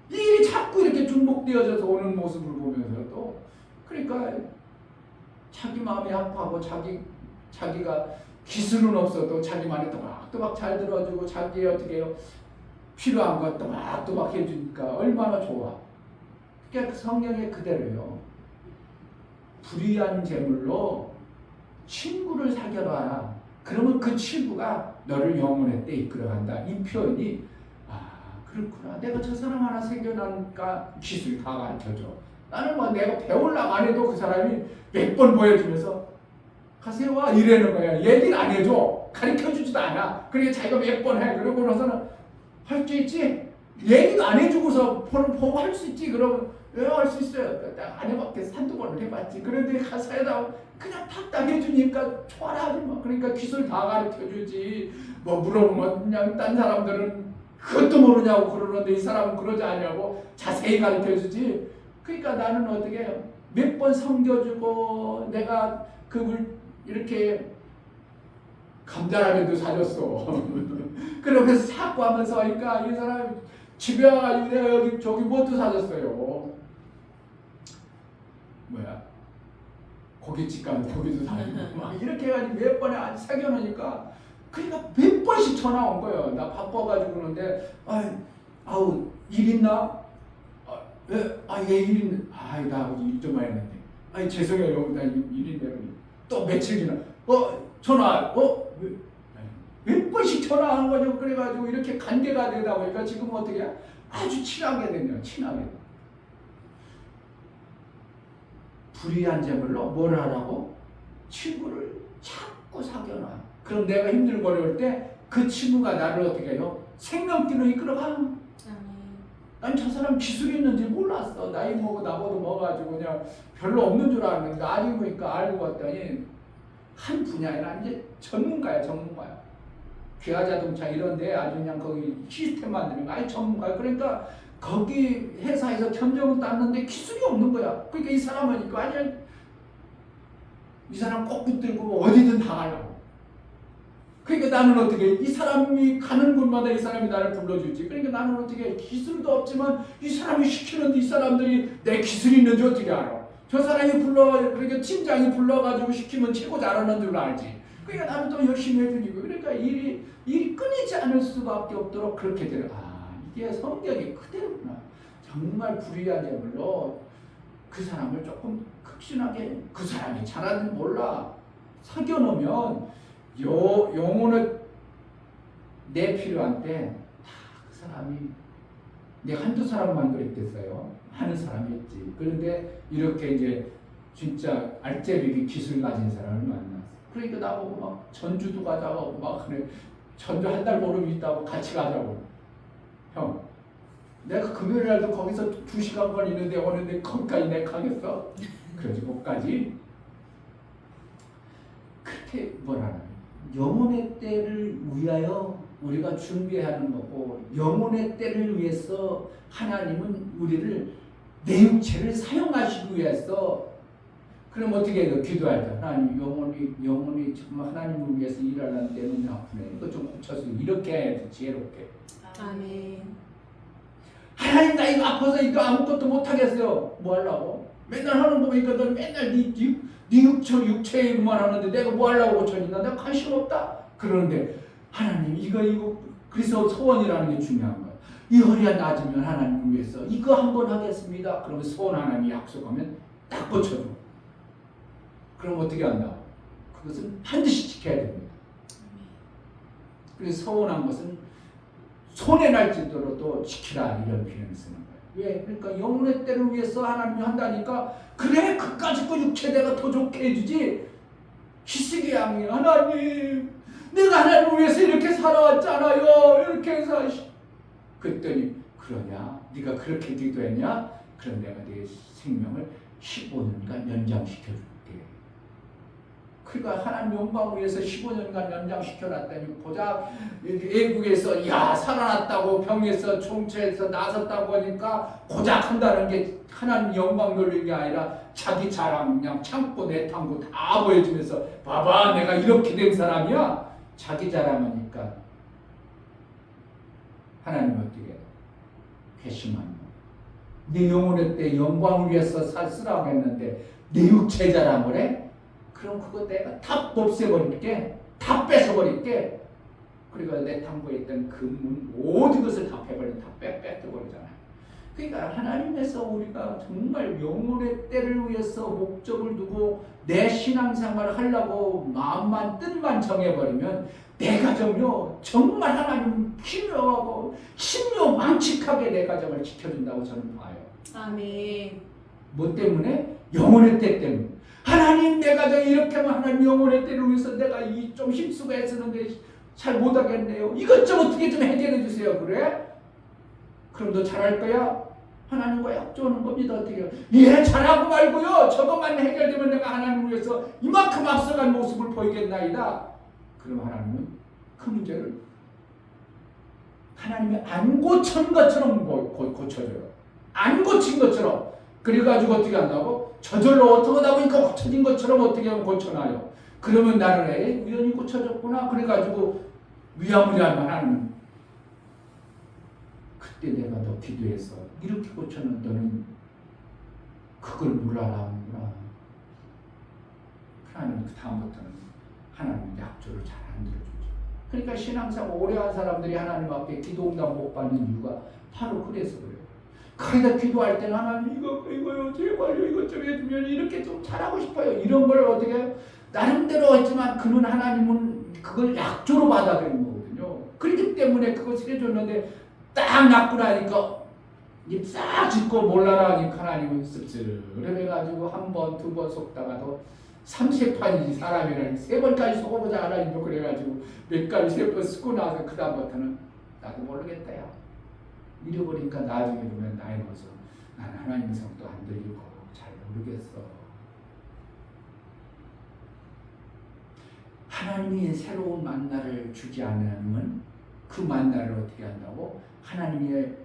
Speaker 1: 일이 자꾸 이렇게 중복되어져서 오는 모습을 보면서 또 그러니까 자기 마음이 아파하고 자기가 기술은 없어도 자기 말에 또박또박 잘 들어주고 자기 어떻게 해요? 필요한 것 또박또박 해주니까 얼마나 좋아. 그러니까 성경에 그대로요. 불의한 재물로 친구를 사귀어라. 그러면 그 친구가 너를 영혼의 때 이끌어간다. 이 표현이 그렇구나. 내가 저 사람 하나 생겨나니까 기술 다 가르쳐줘. 나는 뭐 내가 배우려고 안 해도 그 사람이 몇 번 보여주면서 가세요 와 이러는 거야. 얘기를 안 해줘. 가르쳐주지도 않아. 그러니까 자기가 몇 번 해. 그러고 나서는 할 수 있지? 얘기도 안 해주고서 보고 할 수 있지? 그러면 왜 할 수 있어요? 내가 안 해봤겠어. 한두 번을 해봤지. 그런데 가서에다 그냥 탁탁 해주니까 좋아하지 뭐. 그러니까 기술 다 가르쳐주지. 뭐 물어보면 그냥 딴 사람들은 그것도 모르냐고 그러는데 이 사람은 그러지 않냐고 자세히 가르쳐주지. 그러니까 나는 어떻게 해요? 몇 번 섬겨주고 내가 이렇게 감자라면도 사줬어. 그러면서 자꾸 하면서 하니까 이 사람이 집에 와가지고 내가 여기 저기 뭣도 사줬어요. 고깃집 가면 고기도 사주고 막 이렇게 해가지고 몇 번에 사귀어놓으니까 그러니까 몇 번씩 전화 온 거예요. 나 바빠가지고 그러는데 아우 일 있나? 얘 일 있는데 나 일 좀 했는데 죄송해요. 나 일 있는데 또 며칠 지나 전화 몇 번씩 전화하는 거죠. 그래가지고 이렇게 관계가 되다 보니까 지금 어떻게 해요? 아주 친하게 됐네요. 친하게. 불의한 재물로 뭘 하라고? 친구를 자꾸 사귀어놔. 그럼 내가 힘들고 어려울 때 그 친구가 나를 어떻게 해요? 생명길로 이끌어가. 난 저 사람 기술이 있는지 몰랐어. 나이 먹고 나보다 먹어가지고 그냥 별로 없는 줄 알았는데 알고 보니까 알고 봤더니 한 분야에는 이제 전문가야. 귀하자동차 이런데 아주 그냥 거기 시스템 만드는 거 아니 전문가야. 그러니까 거기 회사에서 견적을 땄는데 기술이 없는 거야. 그러니까 이 사람은 이거 아니야. 이 사람 꼭 붙들고 어디든 다 가려고. 그러니까 나는 어떻게 이 사람이 가는 곳마다 이 사람이 나를 불러주지. 그러니까 나는 어떻게 기술도 없지만 이 사람이 시키는데 이 사람들이 내 기술이 있는지 어떻게 알아. 저 사람이 그러니까 팀장이 불러가지고 시키면 최고 잘하는 줄 알지. 그러니까 나는 또 열심히 해주니까 그러니까 일이 끊이지 않을 수밖에 없도록 그렇게 되는. 이게 성격이 그대로구나. 정말 불의한 재물로 그 사람을 조금 극진하게 그 사람이 잘하는지 몰라. 사귀어놓으면 영혼을 내 필요한 때 다 그 사람이 내가 한두 사람만 그랬겠어요. 하는 사람이 있지. 그런데 이렇게 이제 진짜 알짜배기 기술 가진 사람을 만났어. 그러니까 나보고 막 전주도 가자고 막 그래. 전주 한 달 보름 있다고 같이 가자고. 형, 내가 금요일날도 거기서 2시간 걸리는데 오는데 거기까지 내가 가겠어? 그래가지고까지 그렇게 뭐라나 영혼의 때를 위하여 우리가 준비하는 거고 영혼의 때를 위해서 하나님은 우리를 내 육체를 사용하시기 위해서 그럼 어떻게 해요? 기도할 때 하나님 영혼이 정말 하나님을 위해서 일하는 때는 아프네. 이거 좀 고쳐서 이렇게 해야지 지혜롭게.
Speaker 2: 아멘.
Speaker 1: 하나님 나 이거 아파서 이거 아무것도 못하겠어요. 뭐 하려고? 맨날 하는 거 보니까 넌 맨날 네 육체에 일만 하는데 내가 뭐 하려고 고쳐니까 내가 관심 없다. 그러는데 하나님 이거 그래서 소원이라는 게 중요한 거야. 이 허리가 낮으면 하나님을 위해서 이거 한번 하겠습니다. 그러면 소원 하나님이 약속하면 딱 고쳐줘. 그럼 어떻게 한다? 그것은 반드시 지켜야 됩니다. 그래서 서운한 것은 손해 날지더라도 지키라 이런 표현을 쓰는 거예요. 왜? 그러니까 영혼의 때를 위해서 하나님이 한다니까 그래 그까짓 거 육체 내가 더 좋게 해주지 희식의 양이 하나님 내가 하나님을 위해서 이렇게 살아왔잖아요. 이렇게 해서 그랬더니 그러냐? 네가 그렇게 기도했냐? 그럼 내가 네 생명을 15년간 연장시켜줄게. 그러니까 하나님 영광을 위해서 15년간 연장시켜놨다니 보자 애국에서 야 살아났다고 병에서 총체에서 나섰다고 하니까 고작 한다는 게 하나님 영광 돌리는 게 아니라 자기 자랑 그냥 참고 내탐고 다 보여주면서 봐봐 내가 이렇게 된 사람이야. 자기 자랑하니까 하나님 어떻게 해요? 괘씸한 네 영혼의 때 영광을 위해서 쓰라고 했는데 네 육체 자랑을 해? 그럼 그거 내가 다 없애버릴게. 다 뺏어버릴게. 그러니까 내 탐구에 있던 금문 모든 것을 다 빼버리면 다 뺏겨버리잖아요. 그러니까 하나님께서 우리가 정말 영혼의 때를 위해서 목적을 두고 내 신앙생활을 하려고 마음만 뜻만 정해버리면 내 가정요 정말 하나님 기묘하고 신묘망측하게 내 가정을 지켜준다고 저는 봐요.
Speaker 2: 아멘.
Speaker 1: 뭐 때문에? 영혼의 때 때문에. 하나님 내 가정이 이렇게 하면 하나님 영혼의 때를 위해서 내가 이 좀 힘쓰고 애쓰는데 잘 못하겠네요. 이것 좀 어떻게 좀 해결해 주세요. 그래? 그럼 너 잘할 거야? 하나님과 약조하는 겁니다. 어떻게 해요? 예 잘하고 말고요. 저것만 해결되면 내가 하나님을 위해서 이만큼 앞서간 모습을 보이겠나이다. 그럼 하나님은 그 문제를 하나님이 안 고친 것처럼 고쳐줘요. 안 고친 것처럼. 그래가지고 어떻게 한다고? 저절로 어떻게 하다 보니까 고쳐진 것처럼 어떻게 하면 고쳐놔요. 그러면 나는 우연히 고쳐졌구나. 그래가지고 위아무리하면 하나님 그때 내가 너 기도해서 이렇게 고쳤는 너는 그걸 몰라라. 하나님 그 다음부터는 하나님 약조를 잘 안 들어주죠. 그러니까 신앙생활 오래 한 사람들이 하나님 앞에 기도응답 못 받는 이유가 바로 그래서 그래요. 그러다 기도할 때는 하나님 이거요 제발요 이것 좀 해주면 이렇게 좀 잘하고 싶어요. 이런 걸 어떻게 해요? 나름대로 했지만 그는 하나님은 그걸 약조로 받아들이는 거거든요. 그렇기 때문에 그것을 해줬는데 딱 낫고 나니까 입 싹 짚고 몰라라 하니까 하나님은 씁쓸해가지고 한 번, 두 번 속다가도 30판이지 사람이라니 3번까지 속아보자 하나님도 그래가지고 몇 가지 3번 쓰고 나서 그 다음부터는 나도 모르겠다 야. 잃어버리니까 나중에 보면 나이 먹어서 난 하나님 성도 안 들리고 잘 모르겠어. 하나님이 새로운 만나를 주지 않으면 그 만나를 어떻게 한다고? 하나님의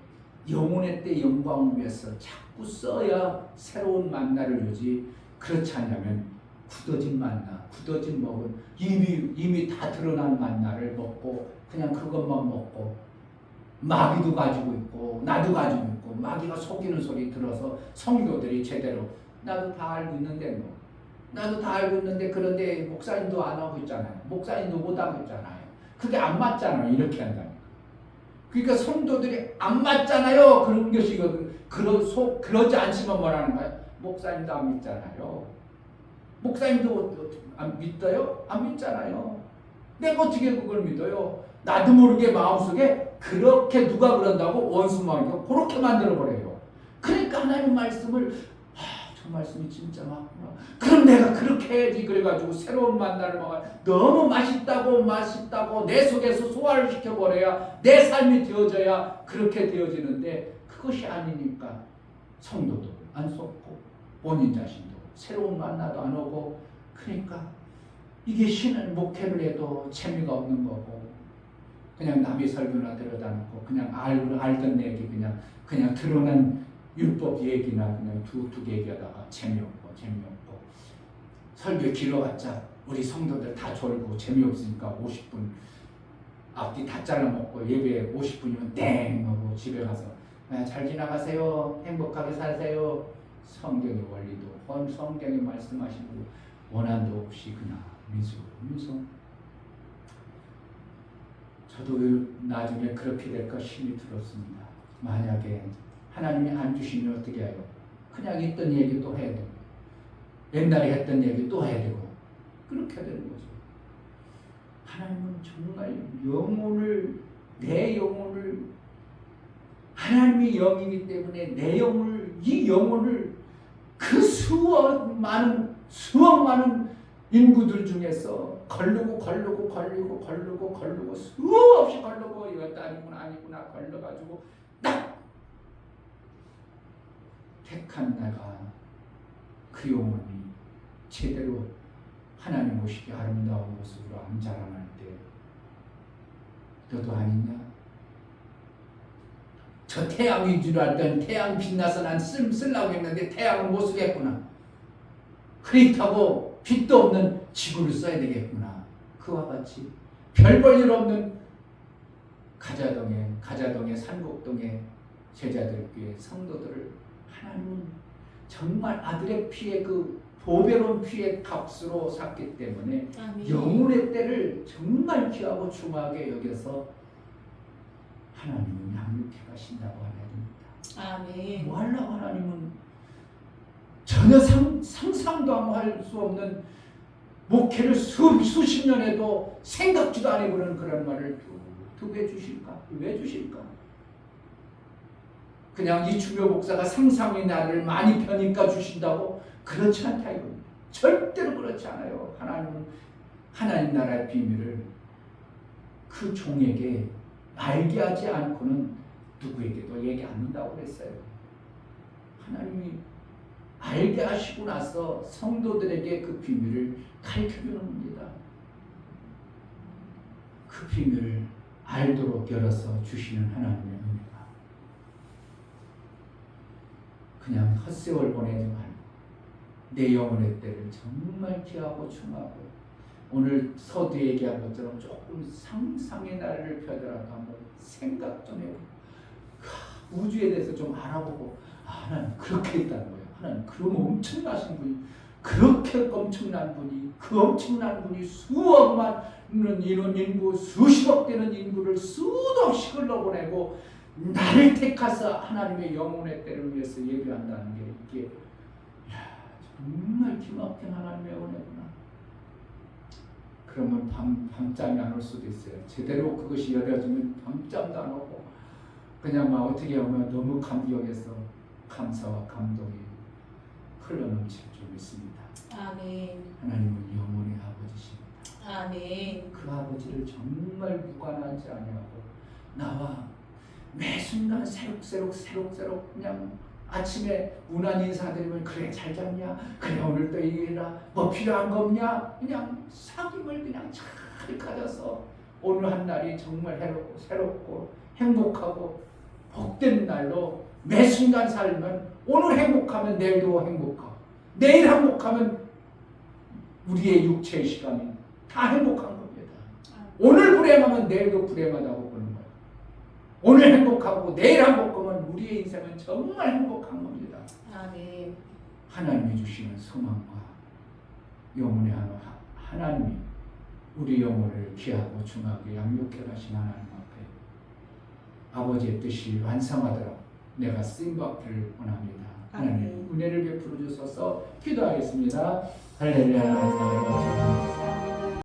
Speaker 1: 영혼의 때 영광을 위해서 자꾸 써야 새로운 만나를 주지. 그렇지 않으면 굳어진 만나, 굳어진 먹은 이미 다 드러난 만나를 먹고 그냥 그것만 먹고 마귀도 가지고 있고 나도 가지고 있고 마귀가 속이는 소리 들어서 성도들이 제대로 나도 다 알고 있는데 뭐 나도 다 알고 있는데 그런데 목사님도 안 하고 있잖아요. 목사님도 못 하고 있잖아요. 그게 안 맞잖아요. 이렇게 한다니까. 그러니까 성도들이 안 맞잖아요. 그런 것이 그러지 않지만 뭐라는 거예요? 목사님도 안 믿잖아요. 목사님도 안 믿어요? 안 믿잖아요. 내가 어떻게 그걸 믿어요? 나도 모르게 마음속에 그렇게 누가 그런다고 원수마귀가 그렇게 만들어버려요. 그러니까 하나님 말씀을 저 말씀이 진짜 맞구나. 그럼 내가 그렇게 해야지. 그래가지고 새로운 만나를 먹어야 너무 맛있다고 내 속에서 소화를 시켜버려야 내 삶이 되어져야 그렇게 되어지는데 그것이 아니니까 성도도 안 속고 본인 자신도 새로운 만나도 안 오고. 그러니까 이게 신은 목회를 해도 재미가 없는 거고, 그냥 남의 설교나 들어다 놓고 그냥 알던 얘기 그냥 드러난 율법 얘기나 그냥 툭툭 얘기하다가 재미없고 설교 길어봤자 우리 성도들 다 졸고 재미없으니까 50분 앞뒤 다 잘라먹고 예배 50분이면 땡 하고 집에 가서 잘 지나가세요, 행복하게 사세요. 성경의 원리도 성경에 말씀하신 거 원한도 없이 그냥 민수. 저도 나중에 그렇게 될까 힘이 들었습니다. 만약에 하나님이 안 주시면 어떻게 해요? 그냥 있던 얘기 또 해야 되고, 옛날에 했던 얘기 또 해야 되고, 그렇게 되는 거죠. 하나님은 정말 내 영혼을, 하나님이 영이기 때문에 내 영혼을, 이 영혼을 그 수억 많은 인구들 중에서 걸르고 수없이 걸르고 이것도 아니구나 걸러가지고 딱 택한 내가 그 영혼이 제대로 하나님 보시기에 아름다운 모습으로 안 자라날 때 너도 아니냐? 저 태양인 줄 알던 태양 빛나서 난 쓰려고 했는데 태양은 못 쓰겠구나. 그렇다고 빛도 없는 지구를 써야 되겠구나. 그와 같이 별 볼 일 없는 가자동의 산곡동의 제자들교회 성도들을 하나님은 정말 아들의 피의 그 보배로운 피의 값으로 샀기 때문에
Speaker 2: 아멘.
Speaker 1: 영혼의 때를 정말 귀하고 중하게 여겨서 하나님은 양육해 가신다고 하야 됩니다.
Speaker 2: 아멘.
Speaker 1: 뭐 하려고 하나님은 전혀 상상도 할 수 없는 목회를 수십 년 해도 생각지도 안 해보는 그런 말을 왜 주실까? 왜 주실까? 그냥 이 주교 목사가 상상의 나를 많이 펴니까 주신다고? 그렇지 않다 이겁니다. 절대로 그렇지 않아요. 하나님은 하나님 나라의 비밀을 그 종에게 알게 하지 않고는 누구에게도 얘기 안 한다고 그랬어요. 하나님이 알게 하시고 나서 성도들에게 그 비밀을 가르쳐주는 겁니다. 그 비밀을 알도록 열어서 주시는 하나님의 은혜가 그냥 헛세월 보내지 말고 내 영혼의 때를 정말 귀하고 중하고 오늘 서두 얘기한 것처럼 조금 상상의 나래를 펴더라도 한번 생각 좀 해보고 우주에 대해서 좀 알아보고 하나님 그렇게 있다는 거예요. 하나님 그럼 엄청나신 분이 그렇게 엄청난 분이 그 엄청난 분이 수억 많은 이런 인구 수십억 되는 인구를 수도 없이 흘러보내고 나를 택하사 하나님의 영혼의 때를 위해서 예배한다는 게 이게 정말 기막힌 하나님의 은혜구나. 그러면 밤잠이 안 올 수도 있어요. 제대로 그것이 열려지면 밤잠도 안 오고 그냥 막 어떻게 하면 너무 감격해서 감사와 감동이 흘러넘칠 줄 믿습니다.
Speaker 2: 아멘.
Speaker 1: 하나님은 영혼의 아버지십니다.
Speaker 2: 아멘.
Speaker 1: 그 아버지를 정말 무관하지 아니하고 나와 매 순간 새록새록 그냥 아침에 운한 인사드리면 그래 잘 잤냐? 그래 오늘도 이해라 뭐 필요한 거 없냐? 그냥 사귐을 그냥 잘 가져서 오늘 한 날이 정말 새롭고 행복하고 복된 날로 매 순간 살면 오늘 행복하면 내일도 행복하고 내일 행복하면 우리의 육체의 시간이 다 행복한 겁니다. 오늘 불행하면 내일도 불행하다고 보는 거예요. 오늘 행복하고 내일 행복하면 우리의 인생은 정말 행복한 겁니다.
Speaker 2: 아멘.
Speaker 1: 하나님이 주시는 소망과 영혼의 하나님이 우리 영혼을 귀하고 중하게 양육해 가신 하나님 앞에 아버지의 뜻이 완성하도록 내가 쓰임받기를 원합니다. 하나님 은혜를 베풀어 주셔서 기도하겠습니다. 할렐루야.